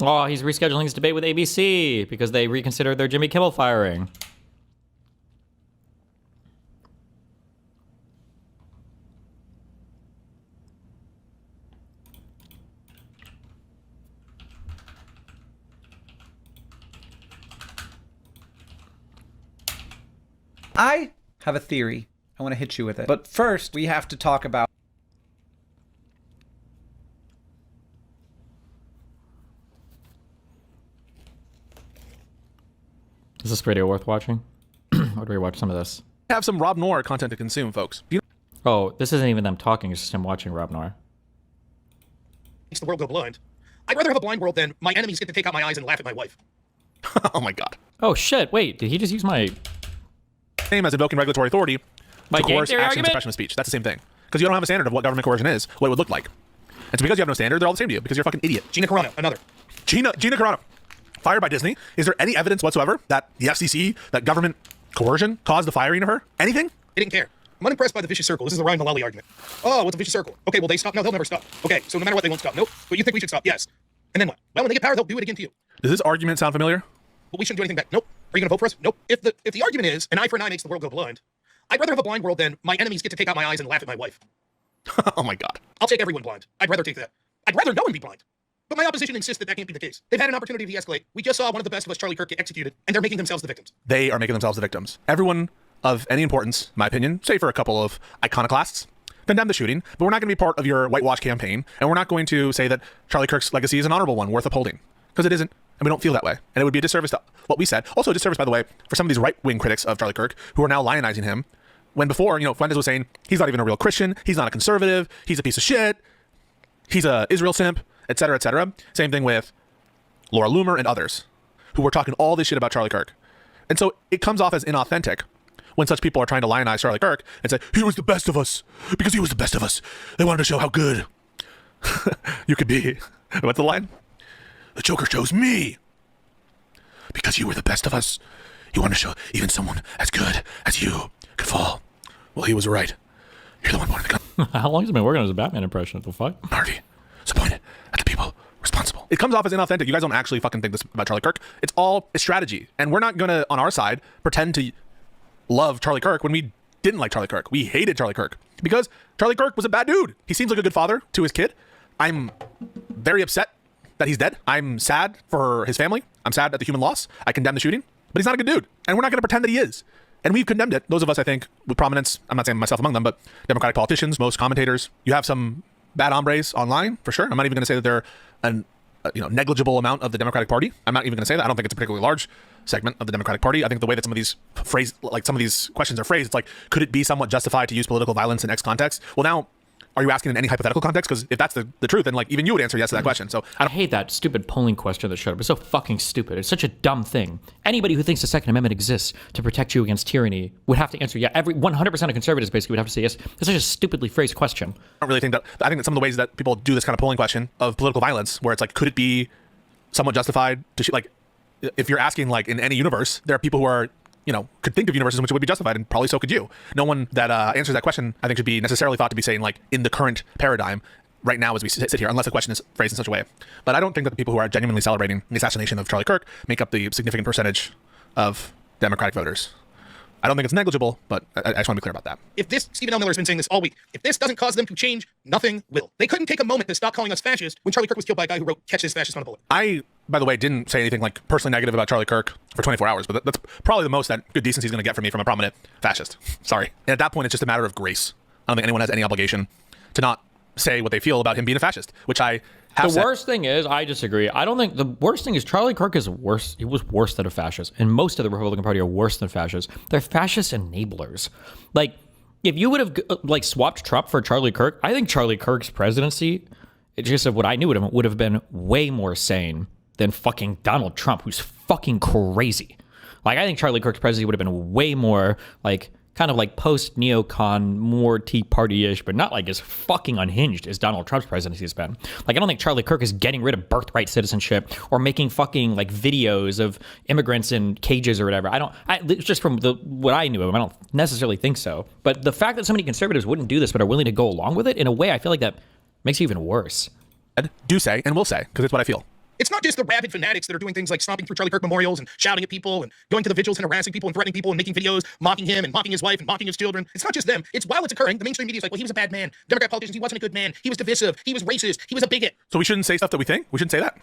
Oh, he's rescheduling his debate with ABC because they reconsidered their Jimmy Kimmel firing. I have a theory. I want to hit you with it. But first, we have to talk about... Is this video worth watching? Or do we watch some of this? Have some Rob Noerr content to consume, folks. Oh, this isn't even them talking, it's just him watching Rob Noerr. Makes the world go blind. I'd rather have a blind world than my enemies get to take out my eyes and laugh at my wife. Oh my god. Oh shit, wait, did he just use my... Same as invoking regulatory authority My to game coerce theory action and argument? suppression of speech. That's the same thing. Because you don't have a standard of what government coercion is, what it would look like. And so because you have no standard, they're all the same to you, because you're a fucking idiot. Gina Carano, another. Gina Carano, fired by Disney. Is there any evidence whatsoever that the FCC, that government coercion caused the firing of her? Anything? They didn't care. I'm unimpressed by the vicious circle. This is the Ryan Mullally argument. Oh, what's a vicious circle? Okay, will they stop? No, they'll never stop. Okay, so no matter what, they won't stop. Nope. But you think we should stop? Yes. And then what? Well, when they get power, they'll do it again to you. Does this argument sound familiar? But we shouldn't do anything back. Nope. Are you going to vote for us? Nope. If the argument is an eye for an eye makes the world go blind, I'd rather have a blind world than my enemies get to take out my eyes and laugh at my wife. Oh my god. I'll take everyone blind. I'd rather take that. I'd rather no one be blind. But my opposition insists that that can't be the case. They've had an opportunity to de-escalate. We just saw one of the best of us, Charlie Kirk, get executed, and they're making themselves the victims. They are making themselves the victims. Everyone of any importance, in my opinion, save for a couple of iconoclasts, condemn the shooting, but we're not going to be part of your whitewash campaign, and we're not going to say that Charlie Kirk's legacy is an honorable one worth upholding, because it isn't, and we don't feel that way. And it would be a disservice to what we said. Also a disservice, by the way, for some of these right-wing critics of Charlie Kirk who are now lionizing him, when before, Fuentes was saying he's not even a real Christian, he's not a conservative, he's a piece of shit, he's a Israel simp, etc., etc. Same thing with Laura Loomer and others who were talking all this shit about Charlie Kirk. And so it comes off as inauthentic when such people are trying to lionize Charlie Kirk and say, he was the best of us because he was the best of us. They wanted to show how good you could be. What's the line? The Joker chose me because you were the best of us. You want to show even someone as good as you could fall. Well, he was right. You're the one wanting the gun. How long has he been working on his Batman impression? What the fuck? Harvey, disappointed at the people responsible. It comes off as inauthentic. You guys don't actually fucking think this about Charlie Kirk. It's all a strategy. And we're not going to, on our side, pretend to love Charlie Kirk when we didn't like Charlie Kirk. We hated Charlie Kirk because Charlie Kirk was a bad dude. He seems like a good father to his kid. I'm very upset that he's dead. I'm sad for his family. I'm sad at the human loss. I condemn the shooting, but he's not a good dude. And we're not going to pretend that he is. And we've condemned it. Those of us, I think, with prominence, I'm not saying myself among them, but Democratic politicians, most commentators, you have some bad hombres online, for sure. I'm not even going to say that they're an negligible amount of the Democratic Party. I'm not even going to say that. I don't think it's a particularly large segment of the Democratic Party. I think the way that some of these questions are phrased, it's like, could it be somewhat justified to use political violence in X context? Well, now, are you asking in any hypothetical context? Because if that's the truth, then even you would answer yes to that question. So I hate that stupid polling question that showed up. It's so fucking stupid. It's such a dumb thing. Anybody who thinks the Second Amendment exists to protect you against tyranny would have to answer yeah. Every 100% of conservatives basically would have to say yes. It's such a stupidly phrased question. I don't really think that. I think that some of the ways that people do this kind of polling question of political violence, where it's like, could it be somewhat justified to shoot? Like, if you're asking, like, in any universe, there are people who are, could think of universes in which it would be justified, and probably so could you. No one that answers that question, I think, should be necessarily thought to be saying, like, in the current paradigm, right now as we sit here, unless the question is phrased in such a way. But I don't think that the people who are genuinely celebrating the assassination of Charlie Kirk make up the significant percentage of Democratic voters. I don't think it's negligible, but I just want to be clear about that. If this, Stephen L. Miller has been saying this all week, if this doesn't cause them to change, nothing will. They couldn't take a moment to stop calling us fascist when Charlie Kirk was killed by a guy who wrote "Catch this fascist on a bullet." I, by the way, didn't say anything like personally negative about Charlie Kirk for 24 hours, but that's probably the most that good decency is going to get from me from a prominent fascist. Sorry. And at that point, it's just a matter of grace. I don't think anyone has any obligation to not say what they feel about him being a fascist, which I have The said. worst thing is, I disagree. I don't think the worst thing is Charlie Kirk is worse. He was worse than a fascist. And most of the Republican Party are worse than fascists. They're fascist enablers. Like, if you would have like swapped Trump for Charlie Kirk, I think Charlie Kirk's presidency, it's just of what I knew would have been way more sane than fucking Donald Trump, who's fucking crazy. Like, I think Charlie Kirk's presidency would have been way more like kind of like post neocon, more Tea Party-ish, but not like as fucking unhinged as Donald Trump's presidency has been. Like, I don't think Charlie Kirk is getting rid of birthright citizenship or making fucking like videos of immigrants in cages or whatever. It's just from what I knew of him, I don't necessarily think so. But the fact that so many conservatives wouldn't do this but are willing to go along with it, in a way, I feel like that makes it even worse. Do say, and will say, because it's what I feel. It's not just the rabid fanatics that are doing things like stomping through Charlie Kirk memorials and shouting at people and going to the vigils and harassing people and threatening people and making videos mocking him and mocking his wife and mocking his children. It's not just them. It's while it's occurring, the mainstream media is like, well, he was a bad man. Democrat politicians, he wasn't a good man. He was divisive. He was racist. He was a bigot. So we shouldn't say stuff that we think? We shouldn't say that?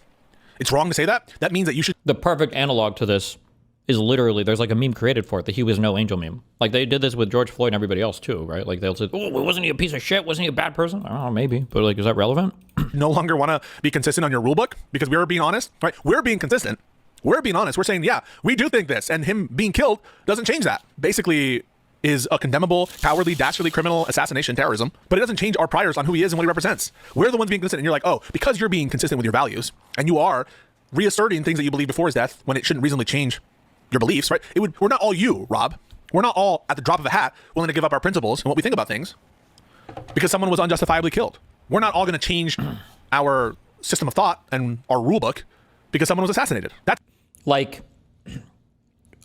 It's wrong to say that? That means that you should... The perfect analog to this is literally, there's like a meme created for it, the "he was no angel" meme. Like, they did this with George Floyd and everybody else too, right? Like, they'll say, oh, wasn't he a piece of shit? Wasn't he a bad person? I don't know, maybe. But like, is that relevant? No longer want to be consistent on your rule book because we were being honest, right? We're being consistent. We're being honest. We're saying, yeah, we do think this, and him being killed doesn't change that. Basically is a condemnable, cowardly, dastardly criminal assassination, terrorism, but it doesn't change our priors on who he is and what he represents. We're the ones being consistent, and you're like, oh, because you're being consistent with your values, and you are reasserting things that you believe before his death when it shouldn't reasonably change your beliefs, right? We're not all you, Rob. We're not all, at the drop of a hat, willing to give up our principles and what we think about things because someone was unjustifiably killed. We're not all going to change our system of thought and our rule book because someone was assassinated. That's like,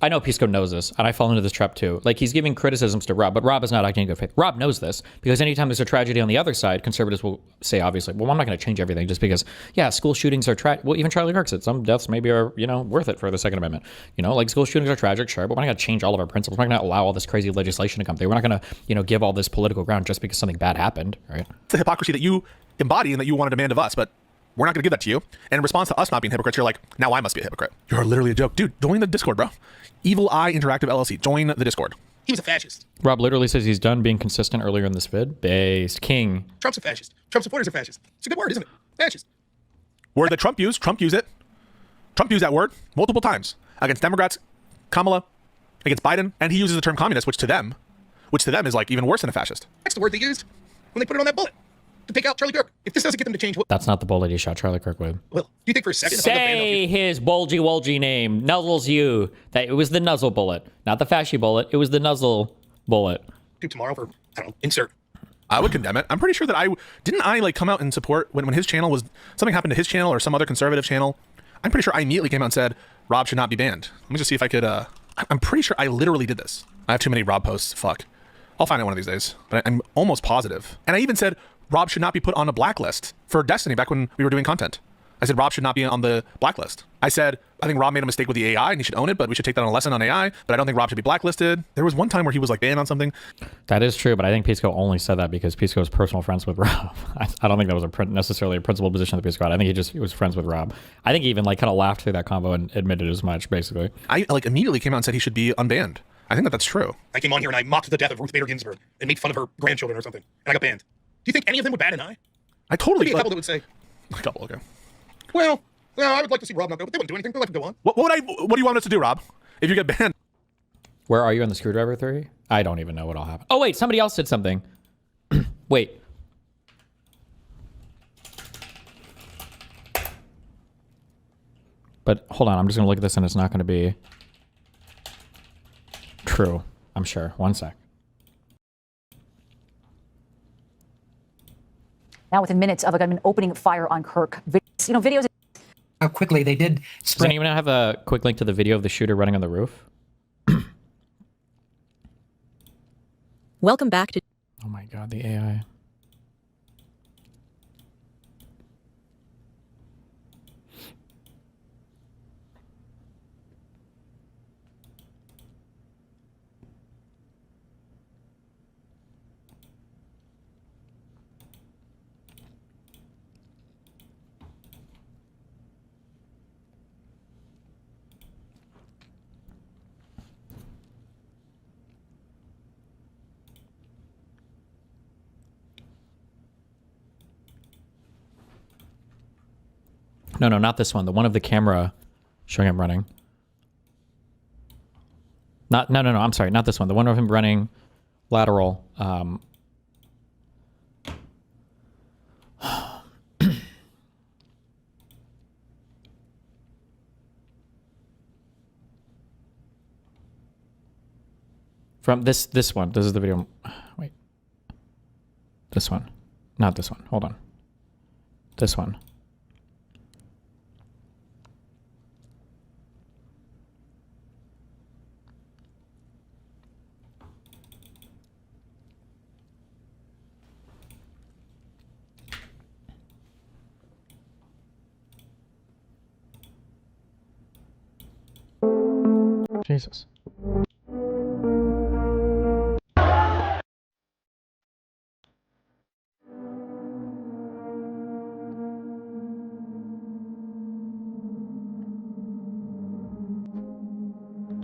I know Pisco knows this, and I fall into this trap too. Like, he's giving criticisms to Rob, but Rob is not acting in good faith. Rob knows this, because anytime there's a tragedy on the other side, conservatives will say, obviously, well, I'm not going to change everything just because, yeah, school shootings are tragic. Well, even Charlie Kirk said some deaths maybe are, worth it for the Second Amendment. Like, school shootings are tragic, sure, but we're not going to change all of our principles. We're not going to allow all this crazy legislation to come through. We're not going to, give all this political ground just because something bad happened, right? It's the hypocrisy that you embody and that you want to demand of us, but we're not going to give that to you. And in response to us not being hypocrites, you're like, now I must be a hypocrite. You're literally a joke. Dude, join the Discord, bro. Evil Eye Interactive LLC. Join the Discord. He was a fascist. Rob literally says he's done being consistent earlier in this vid. Based. King. Trump's a fascist. Trump supporters are fascist. It's a good word, isn't it? Fascist. Word that Trump used it. Trump used that word multiple times against Democrats, Kamala, against Biden, and he uses the term communist, which to them is like even worse than a fascist. That's the word they used when they put it on that bullet to take out Charlie Kirk. If this doesn't get them to change, That's not the bullet he shot Charlie Kirk with. Well, do you think for a second... Say his bulgy name. Nuzzles you. That it was the nuzzle bullet. Not the fashy bullet. It was the nuzzle bullet. Do tomorrow for, I don't know, insert. I would condemn it. I'm pretty sure that I come out and support when his channel was, something happened to his channel or some other conservative channel. I'm pretty sure I immediately came out and said, Rob should not be banned. Let me just see if I could, I'm pretty sure I literally did this. I have too many Rob posts. Fuck. I'll find it one of these days, but I'm almost positive. And I even said Rob should not be put on a blacklist for Destiny back when we were doing content. I said Rob should not be on the blacklist. I said I think Rob made a mistake with the AI and he should own it, but we should take that on a lesson on AI. But I don't think Rob should be blacklisted. There was one time where he was like banned on something. That is true, but I think Pisco only said that because Pisco is personal friends with Rob. I don't think that was necessarily a principal position that Pisco had. I think he was friends with Rob. I think he even kind of laughed through that combo and admitted as much, basically. I immediately came out and said he should be unbanned. I think that's true. I came on here and I mocked the death of Ruth Bader Ginsburg and made fun of her grandchildren or something, and I got banned. Do you think any of them would bat an eye? I totally... Maybe a couple that would say... A couple, okay. Well, I would like to see Rob not go, but they wouldn't do anything. They'd like to go on. What do you want us to do, Rob, if you get banned? Where are you on the screwdriver theory? I don't even know what'll happen. Oh, wait, somebody else said something. Wait. But hold on, I'm just going to look at this and it's not going to be true, I'm sure. One sec. Now, within minutes of a gunman opening fire on Kirk, videos. How quickly they did spread. Does anyone have a quick link to the video of the shooter running on the roof? Welcome back to... Oh my God, the AI. No, not this one. The one of the camera showing him running. No, I'm sorry. Not this one. The one of him running lateral. From this one. This is the video. Wait. This one. Not this one. Hold on. This one. Jesus.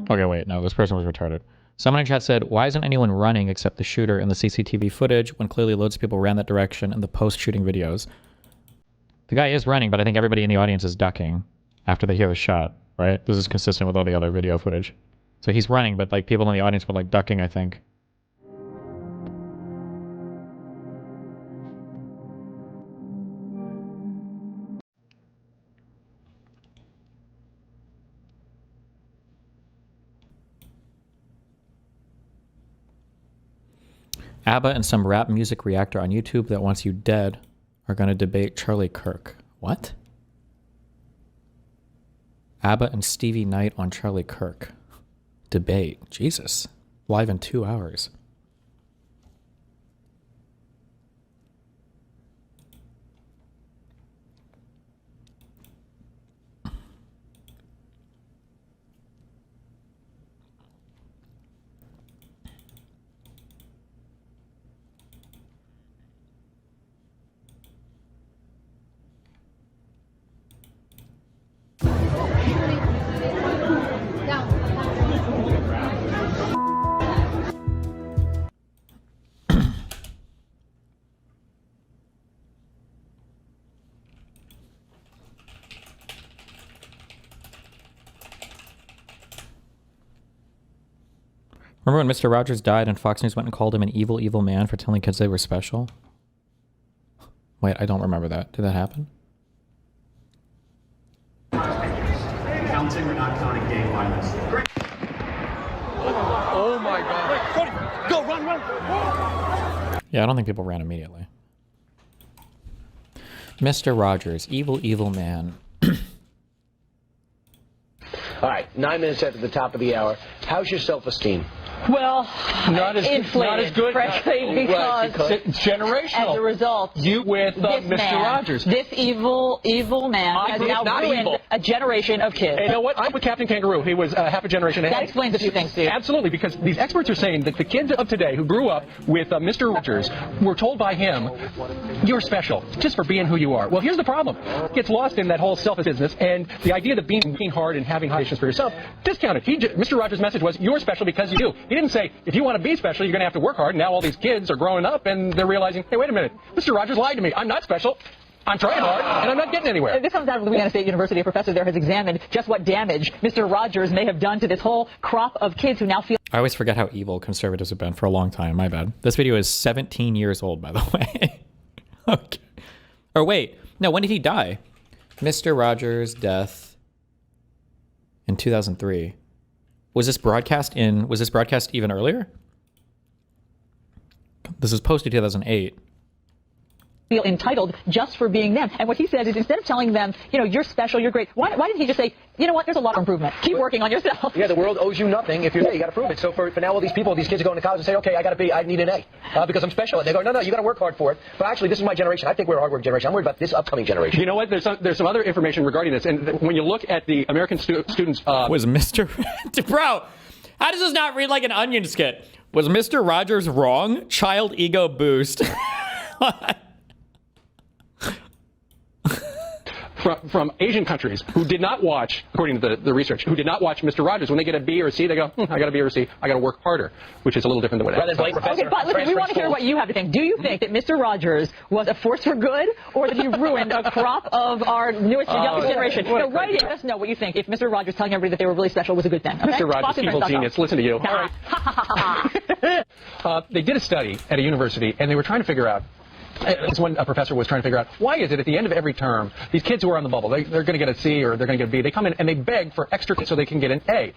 Okay, wait, no, this person was retarded. Someone in chat said, why isn't anyone running except the shooter in the CCTV footage when clearly loads of people ran that direction in the post-shooting videos? The guy is running, but I think everybody in the audience is ducking after they hear the shot, right? This is consistent with all the other video footage. So he's running, but like people in the audience were like ducking, I think. ABBA and some rap music reactor on YouTube that wants you dead are going to debate Charlie Kirk. What? ABBA and Stevie Knight on Charlie Kirk. Debate. Jesus. Live in 2 hours. Remember when Mr. Rogers died and Fox News went and called him an evil, evil man for telling kids they were special? Wait, I don't remember that. Did that happen? Counting or not counting gang violence? Oh my God. Go, run. Yeah, I don't think people ran immediately. Mr. Rogers, evil, evil man. All right, 9 minutes after the top of the hour. How's your self-esteem? Well, not as good, frankly, because it's generational. as a result, you with Mr. Rogers, this evil man has now ruined a generation of kids. And you know what? I'm with Captain Kangaroo. He was half a generation ahead. That explains a few things, Steve. Absolutely, because these experts are saying that the kids of today who grew up with Mr. Rogers were told by him, "You're special, just for being who you are." Well, here's the problem: it gets lost in that whole selfish business, and the idea that being hard and having high ambitions for yourself discounted. Mr. Rogers' message was, "You're special because you do." He didn't say, "If you want to be special, you're going to have to work hard." And now all these kids are growing up and they're realizing, "Hey, wait a minute, Mr. Rogers lied to me. I'm not special. I'm trying hard, and I'm not getting anywhere." This comes out of Louisiana State University. A professor there has examined just what damage Mr. Rogers may have done to this whole crop of kids who now feel... I always forget how evil conservatives have been for a long time. My bad. This video is 17 years old, by the way. Okay. Or wait. No, when did he die? Mr. Rogers' death in 2003. Was this broadcast even earlier? This is posted 2008. Feel entitled just for being them. And what he says is, instead of telling them, you know, you're special, you're great, why didn't he just say, you know what, there's a lot of improvement. Keep working on yourself. Yeah, the world owes you nothing. If you're there, you got to prove it. So for now, all these people, these kids are going to college and say, okay, I need an A because I'm special. And they go, no, you got to work hard for it. But actually, this is my generation. I think we're a hard work generation. I'm worried about this upcoming generation. You know what? There's some other information regarding this. And when you look at the American students... Was Mr. Bro, how does this not read like an Onion skit? Was Mr. Rogers wrong? Child ego boost. from Asian countries who did not watch, according to the research, who did not watch Mr. Rogers, when they get a B or a C, they go, I got a B or a C, I got to work harder, which is a little different than what Okay, but listen, we want to hear what you have to think. Do you think that Mr. Rogers was a force for good, or that he ruined a crop of our newest youngest generation? So write in, let us know what you think. If Mr. Rogers telling everybody that they were really special was a good thing. Okay? Mr. Rogers, evil genius, listen to you. All right. They did a study at a university, and they were trying to figure out, this one professor was trying to figure out, why is it at the end of every term, these kids who are on the bubble, they're going to get a C or they're going to get a B, they come in and they beg for extra so they can get an A.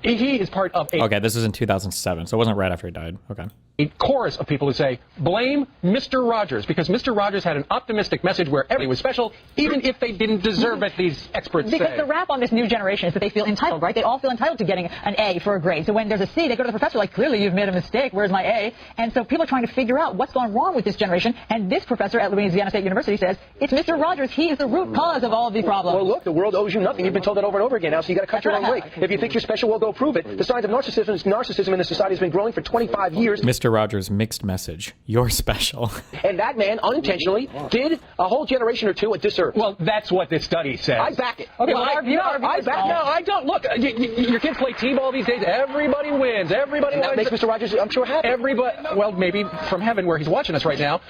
He is part of a... Okay, this is in 2007, so it wasn't right after he died. Okay. A chorus of people who say, blame Mr. Rogers, because Mr. Rogers had an optimistic message where everybody was special, even if they didn't deserve it, these experts say. Because the rap on this new generation is that they feel entitled, right? They all feel entitled to getting an A for a grade. So when there's a C, they go to the professor like, clearly you've made a mistake, where's my A? And so people are trying to figure out what's gone wrong with this generation, and this professor at Louisiana State University says, it's Mr. Rogers, he is the root cause of all of these problems. Well, look, the world owes you nothing. You've been told that over and over again now, so you got to cut your own weight. If you think you're special, well, go prove it. The signs of narcissism in the society has been growing for 25 years. Mr. Rogers' mixed message. You're special. And that man unintentionally did a whole generation or two a disservice. Well, that's what this study says. I back it. Okay, well, I back. No, I don't. Look, your kids play t-ball these days. Everybody wins. Everybody wins. That makes Mr. Rogers, I'm sure, happy. Everybody. Well, maybe from heaven where he's watching us right now,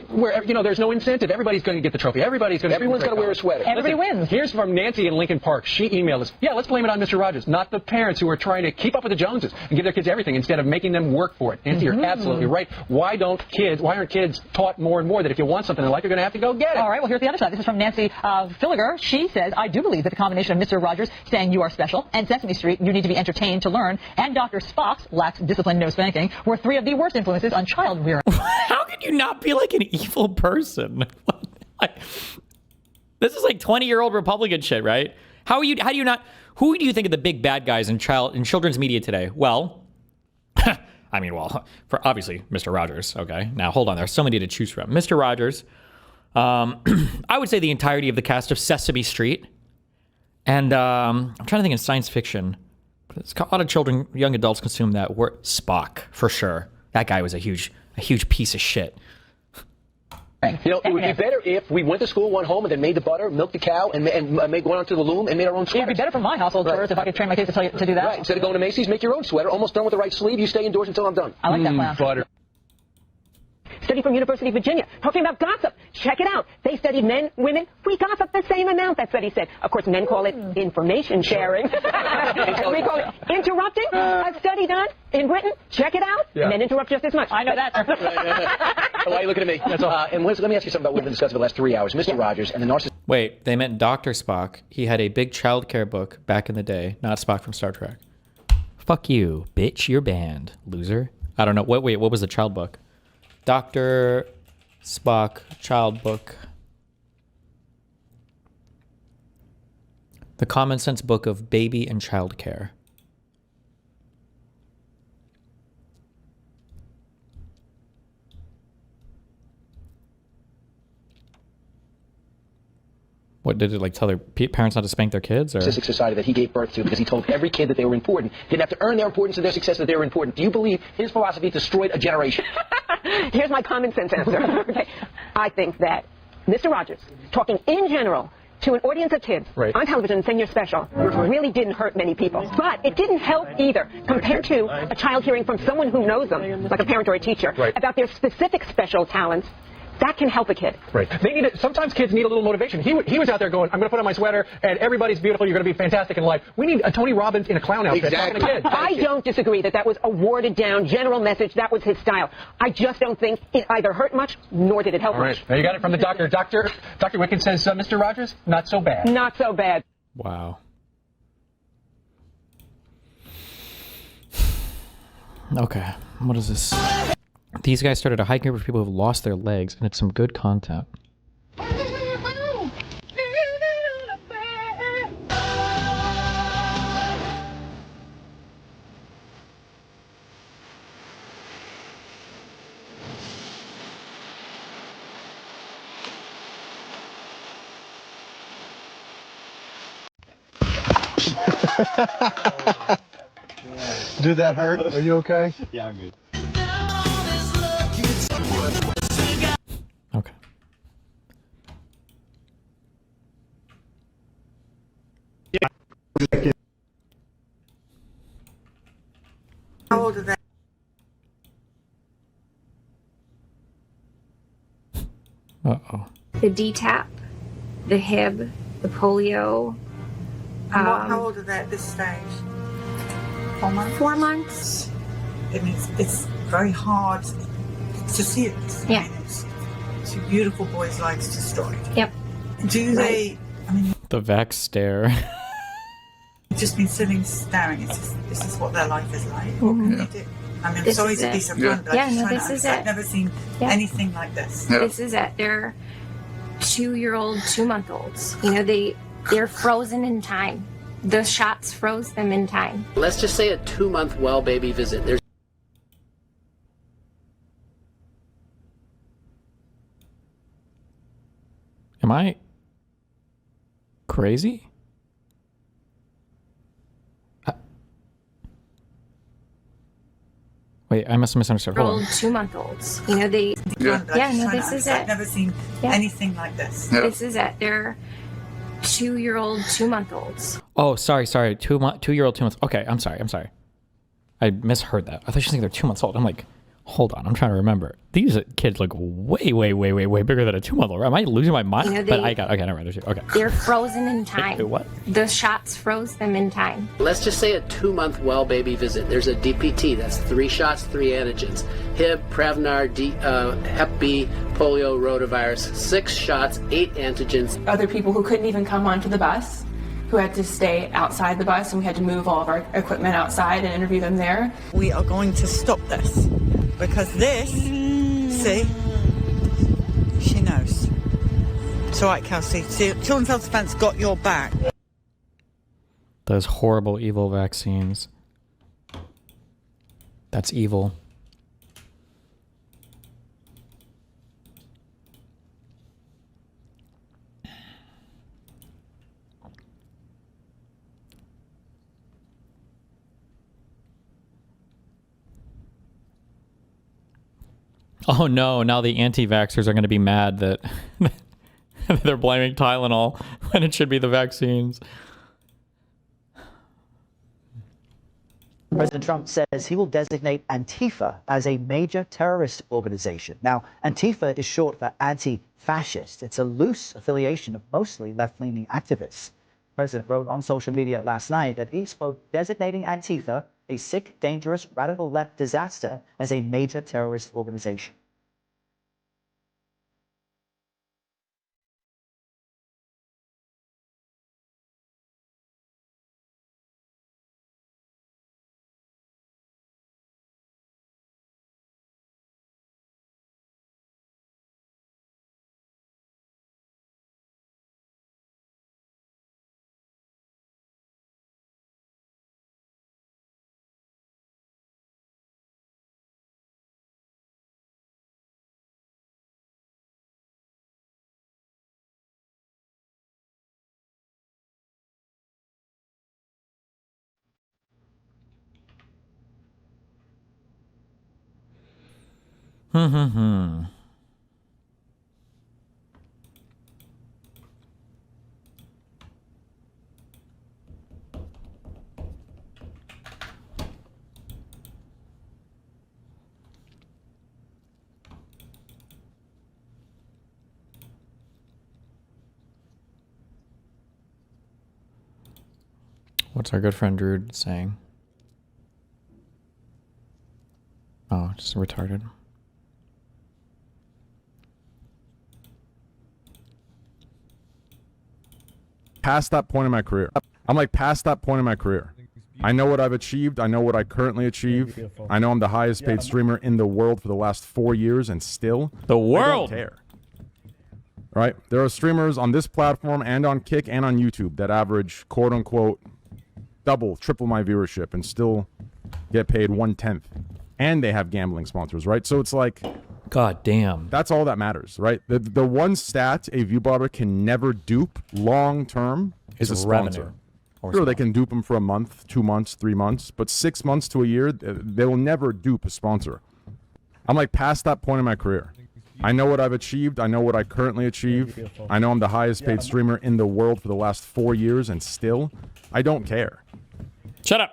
where there's no incentive. Everybody's going to get the trophy. Everyone's going to wear a sweater. Everybody wins. Here's from Nancy in Lincoln Park. She emailed us. Yeah, let's blame it on Mr. Rogers, not the parents who are trying to keep up with the Joneses and give their kids everything instead of making them work for it. Nancy, you're absolutely right. Why aren't kids taught more and more that if you want something in life, you're going to have to go get it? All right, well, here's the other side. This is from Nancy Filliger. She says, I do believe that the combination of Mr. Rogers saying you are special and Sesame Street, you need to be entertained to learn, and Dr. Spock's lacks discipline, no spanking, were three of the worst influences on child rearing. How could you not be like an evil person? This is like 20-year-old Republican shit, right? How do you not, who do you think are the big bad guys in children's media today? Well, for obviously Mr. Rogers, okay? Now, hold on, there's so many to choose from. Mr. Rogers, I would say the entirety of the cast of Sesame Street, and I'm trying to think of science fiction. A lot of children, young adults consume that word. Spock, for sure. That guy was a huge piece of shit. You know, it would be better if we went to school, went home, and then made the butter, milked the cow, and went on to the loom and made our own sweaters. It would be better for my household chores if I could train my kids to do that. Right. Instead of going to Macy's, make your own sweater. Almost done with the right sleeve. You stay indoors until I'm done. I like that plan. Butter. Study from University of Virginia, talking about gossip. Check it out. They studied men, women. We gossip the same amount, that study said. Of course, men call it information sharing. And we call it interrupting. A study done in Britain. Check it out. Yeah. Men interrupt just as much. I know that. Why are you looking at me? That's all. And let me ask you something about what we've been discussing for the last 3 hours. Mr. Rogers and the narcissist. Wait, they meant Dr. Spock. He had a big childcare book back in the day, not Spock from Star Trek. Fuck you, bitch. You're banned, loser. I don't know. Wait, what was the child book? Dr. Spock child book. The Common Sense Book of Baby and Child Care. What did it like tell their parents not to spank their kids? Or? Narcissistic society that he gave birth to because he told every kid that they were important. Didn't have to earn their importance and their success that they were important. Do you believe his philosophy destroyed a generation? Here's my common sense answer. Okay. I think that Mr. Rogers, talking in general to an audience of kids on television saying you're special, really didn't hurt many people. But it didn't help either compared to a child hearing from someone who knows them, like a parent or a teacher, about their specific special talents. That can help a kid. Right. They need sometimes kids need a little motivation. He was out there going, I'm going to put on my sweater, and everybody's beautiful. You're going to be fantastic in life. We need a Tony Robbins in a clown outfit. Exactly. Talking to kids. I don't disagree that was a watered down general message. That was his style. I just don't think it either hurt much nor did it help much. There you got it from the doctor. Dr. Wicken says, Mr. Rogers, not so bad. Not so bad. Wow. Okay. What is this? These guys started a hike group of people who've lost their legs, and it's some good content. Did that hurt? Are you okay? Yeah, I'm good. Okay. How old are they? Uh-oh. The DTaP, the Hib, the polio. How old are they at this stage? 4 months? 4 months. I mean, it's very hard to see it. Yeah. It's a beautiful boy's lives destroyed. Yep. Do they, I mean, The Vex stare. you've just been sitting staring. This is what their life is like. What can you do? I mean, I'm This sorry is to be it. so blunt, but Yeah, I'm just no, trying this to is understand. it. I've never seen Yeah. anything like this. This is it. They're 2-year-old, 2-month-olds. You know, they're frozen in time. The shots froze them in time. Let's just say a 2-month well baby visit. There's Am I crazy? Wait, I must have misunderstood. Hold on. 2-month-olds. You know, they. Yeah, Yeah, no, this is I've it. never seen anything like this. This is it. They're 2-year-old, 2-month-olds. Oh, sorry. 2-year-old, 2 months. Okay, I'm sorry. I misheard that. I thought she was saying they're 2 months old. I'm like, hold on. I'm trying to remember. These kids look way bigger than a 2-month-old. Am I losing my mind? You know, But I got okay. Never mind. Okay. They're frozen in time. Wait, what? The shots froze them in time. Let's just say a 2-month well baby visit. There's a DPT. That's 3 shots, 3 antigens. Hib, Prevnar, Hep B, polio, rotavirus. 6 shots, 8 antigens. Other people who couldn't even come onto the bus, who had to stay outside the bus, and we had to move all of our equipment outside and interview them there. We are going to stop this because this, see, she knows. It's all right, Kelsey. Children's Health Defence got your back. Those horrible, evil vaccines. That's evil. Oh no, now the anti-vaxxers are going to be mad that they're blaming Tylenol when it should be the vaccines. President Trump says he will designate Antifa as a major terrorist organization. Now, Antifa is short for anti-fascist. It's a loose affiliation of mostly left-leaning activists. The president wrote on social media last night that he's, quote, designating Antifa a sick, dangerous, radical left disaster as a major terrorist organization. What's our good friend Drew saying? Oh, just retarded. Past that point in my career. I'm like past that point in my career. I know what I've achieved. I know what I currently achieve. I know I'm the highest paid streamer in the world for the last 4 years, and still the world I don't care. Right? There are streamers on this platform and on Kick and on YouTube that average quote unquote double, triple my viewership and still get paid 1/10. And they have gambling sponsors, right? So it's like, God damn. That's all that matters, right? The one stat a view bobber can never dupe long term is a sponsor. Sure, they can dupe them for a month, 2 months, 3 months, but 6 months to a year, they will never dupe a sponsor. I'm like past that point in my career. I know what I've achieved. I know what I currently achieve. I know I'm the highest paid streamer in the world for the last 4 years, and still, I don't care. Shut up.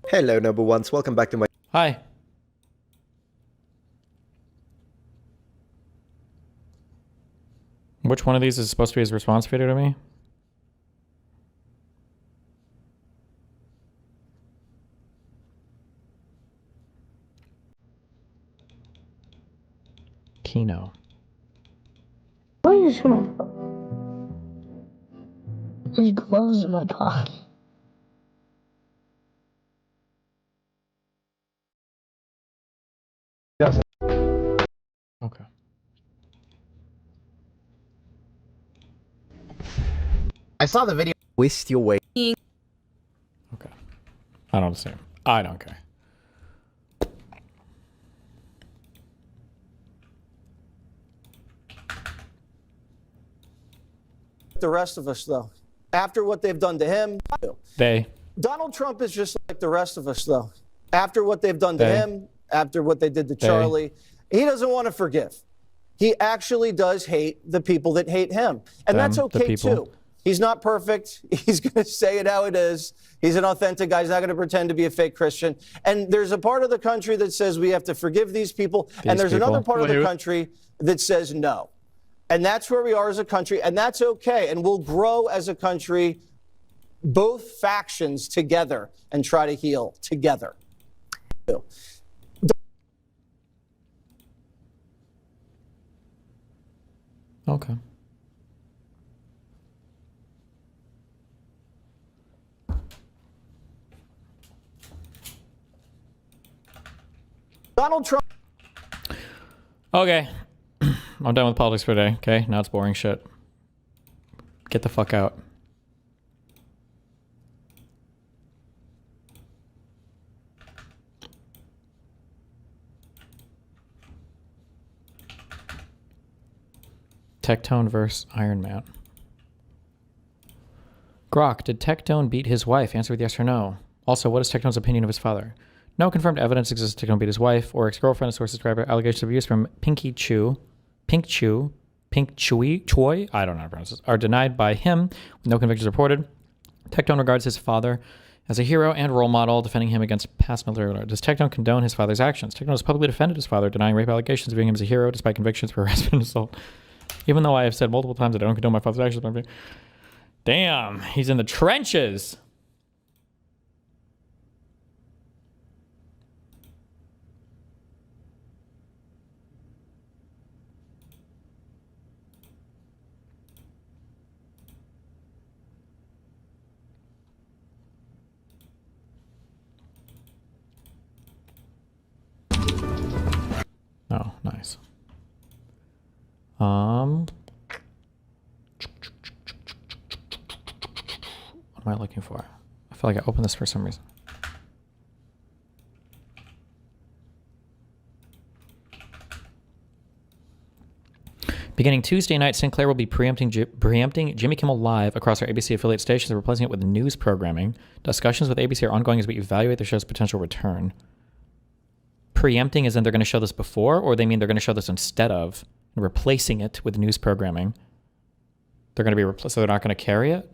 Hello, number ones. Welcome back to my... Hi. Which one of these is supposed to be his response video to me? Kino. Why is my his gloves in my pocket? Yes. Okay. I saw the video. Waste your way. Okay. I don't see him. I don't care. The rest of us, though, after what they've done to him, They. Donald Trump is just like the rest of us, though. After what they've done to him, after what they did to Charlie, he doesn't want to forgive. He actually does hate the people that hate him. And that's okay, too. He's not perfect. He's going to say it how it is. He's an authentic guy. He's not going to pretend to be a fake Christian. And there's a part of the country that says we have to forgive these people. And there's another part of the country that says no. And that's where we are as a country. And that's okay. And we'll grow as a country, both factions together, and try to heal together. Okay. Donald Trump. Okay. I'm done with politics for today. Okay. Now it's boring shit. Get the fuck out. Tectone versus Iron Man. Grok, did Tectone beat his wife? Answer with yes or no. Also, what is Tectone's opinion of his father? No confirmed evidence exists Tectone beat his wife or ex-girlfriend. A source described allegations of abuse from Pink Chewy, I don't know how to pronounce this, are denied by him with no convictions reported. Tectone regards his father as a hero and role model, defending him against past military orders. Does Tectone condone his father's actions? Tectone has publicly defended his father, denying rape allegations, viewing him as a hero despite convictions for harassment and assault. Even though I have said multiple times that I don't condone my father's actions. Damn, he's in the trenches. Oh, nice. What am I looking for? I feel like I opened this for some reason. Beginning Tuesday night, Sinclair will be preempting Jimmy Kimmel Live across our ABC affiliate stations and replacing it with news programming. Discussions with ABC are ongoing as we evaluate the show's potential return. Preempting is in they're going to show this before, or they mean they're going to show this instead of, and replacing it with news programming. They're going to be so they're not going to carry it.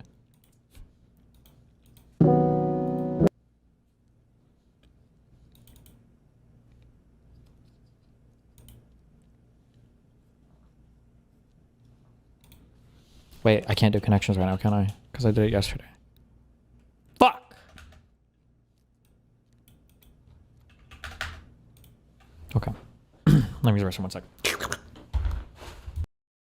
Wait, I can't do connections right now, can I? Because I did it yesterday. Fuck! Okay. Let me reverse it 1 second.